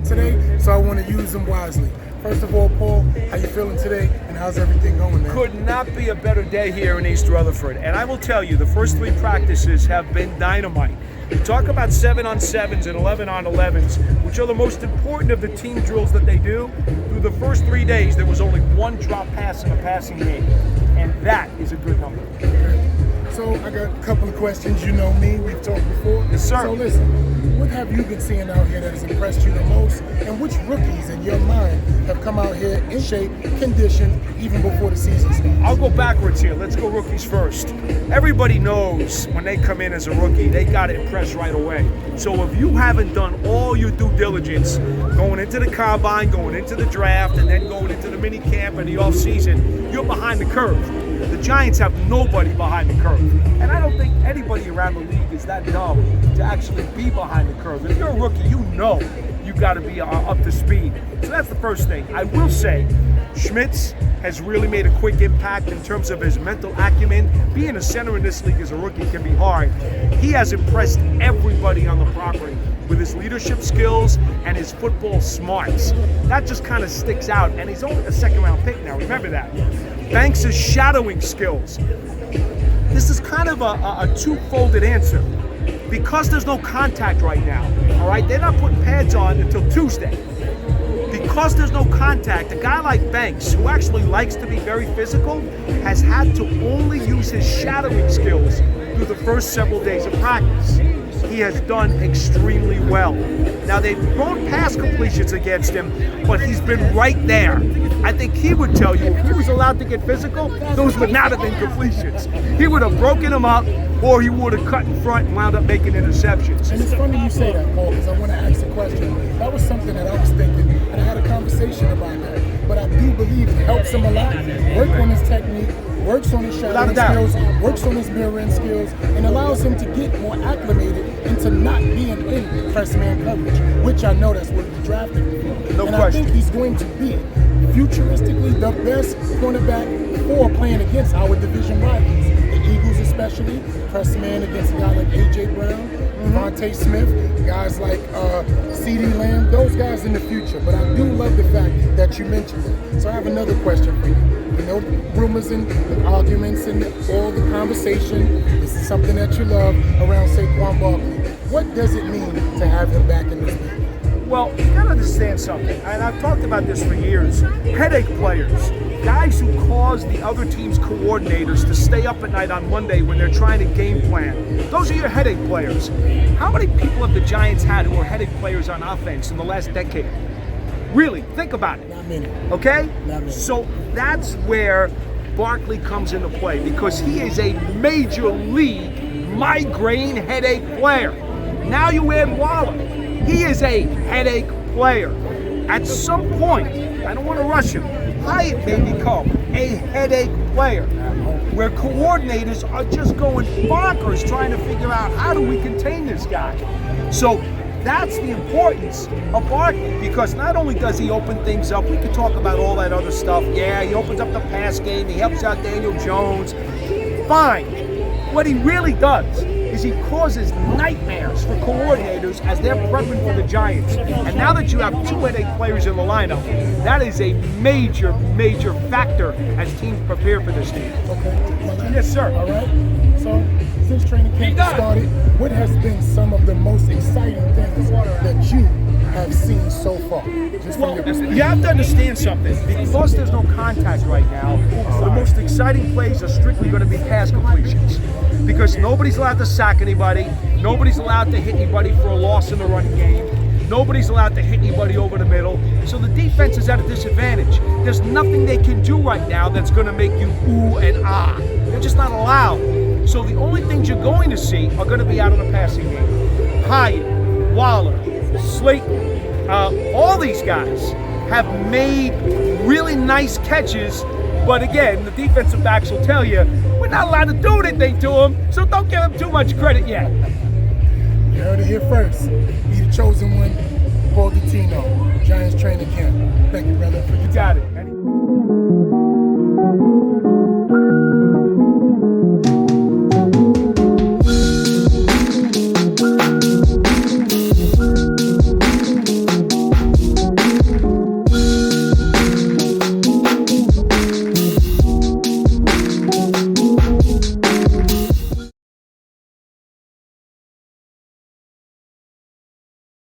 today, so I want to use them wisely. First of all, Paul, how you feeling today, and how's everything going, man? Could not be a better day here in East Rutherford. And I will tell you, the first 3 practices have been dynamite. You talk about 7-on-7s and 11-on-11s, which are the most important of the team drills that they do. Through the first 3 days, there was only 1 drop pass in a passing game. And that is a good number. So I got a couple of questions. You know me, we've talked before. Yes, sir. So listen, what have you been seeing out here that has impressed you the most? And which rookies in your mind have come out here in shape, conditioned, even before the season starts? I'll go backwards here. Let's go rookies first. Everybody knows when they come in as a rookie, they got to impress right away. So if you haven't done all your due diligence going into the combine, going into the draft, and then going into the mini camp and the off season, you're behind the curve. The Giants have nobody behind the curve. And I don't think anybody around the league is that dumb to actually be behind the curve. If you're a rookie, you know you got to be up to speed. So that's the first thing. I will say, Schmitz has really made a quick impact in terms of his mental acumen. Being a center in this league as a rookie can be hard. He has impressed everybody on the property with his leadership skills and his football smarts. That just kind of sticks out, and he's only a second-round pick now, remember that. Banks' shadowing skills. This is kind of a two-folded answer. Because there's no contact right now, all right? They're not putting pads on until Tuesday. Because there's no contact, a guy like Banks, who actually likes to be very physical, has had to only use his shadowing skills through the first several days of practice. He has done extremely well. Now, they've thrown pass completions against him, but he's been right there. I think he would tell you, if he was allowed to get physical, those would not have been completions. He would have broken them up, or he would have cut in front and wound up making interceptions. And it's funny you say that, Paul, because I want to ask a question. That was something that I was thinking, and I had a conversation about that. But I do believe it helps him a lot. Work on his technique, works on his shadowing skills, works on his mirroring skills, and allows him to get more acclimated into not being in press man coverage, which I know that's what he drafted for. No and question. I think he's going to be futuristically the best cornerback for playing against our division rivals. The Eagles especially, press man against a guy like A.J. Brown, Devontae Smith, guys like CeeDee Lamb, those guys in the future. But I do love the fact that you mentioned it. So I have another question for you. You know, rumors and the arguments and all the conversation, this is something that you love around Saquon Barkley. What does it mean to have him back in this league? Well, you gotta understand something, and I've talked about this for years. Headache players, guys who cause the other team's coordinators to stay up at night on Monday when they're trying to game plan. Those are your headache players. How many people have the Giants had who were headache players on offense in the last decade? Really, think about it. Not many. Okay? Not many. So that's where Barkley comes into play, because he is a major league migraine headache player. Now you add Waller. He is a headache player. At some point, I don't want to rush him, Hyatt may become a headache player, where coordinators are just going bonkers trying to figure out, how do we contain this guy? So that's the importance of Barkley, because not only does he open things up, we could talk about all that other stuff. Yeah, he opens up the pass game, he helps out Daniel Jones. Fine. What he really does is he causes nightmares for coordinators as they're prepping for the Giants. And now that you have 2 headache players in the lineup, that is a major, major factor as teams prepare for this team. Okay. Yes, sir. All right. So, since training camp started, what has been some of the most exciting things that you have seen so far? Just from your You have to understand something. Because there's no contact right now, the most exciting plays are strictly going to be pass completions. Because nobody's allowed to sack anybody, nobody's allowed to hit anybody for a loss in the running game, nobody's allowed to hit anybody over the middle, so the defense is at a disadvantage. There's nothing they can do right now that's going to make you ooh and ah. They're just not allowed. So the only things you're going to see are going to be out of the passing game. Hyatt, Waller, Slayton, all these guys have made really nice catches, but again, the defensive backs will tell you, we're not allowed to do anything to him, so don't give him too much credit yet. You heard it here first. Be the chosen one, Paul Dittino, Giants training camp. Thank you, brother. You got it.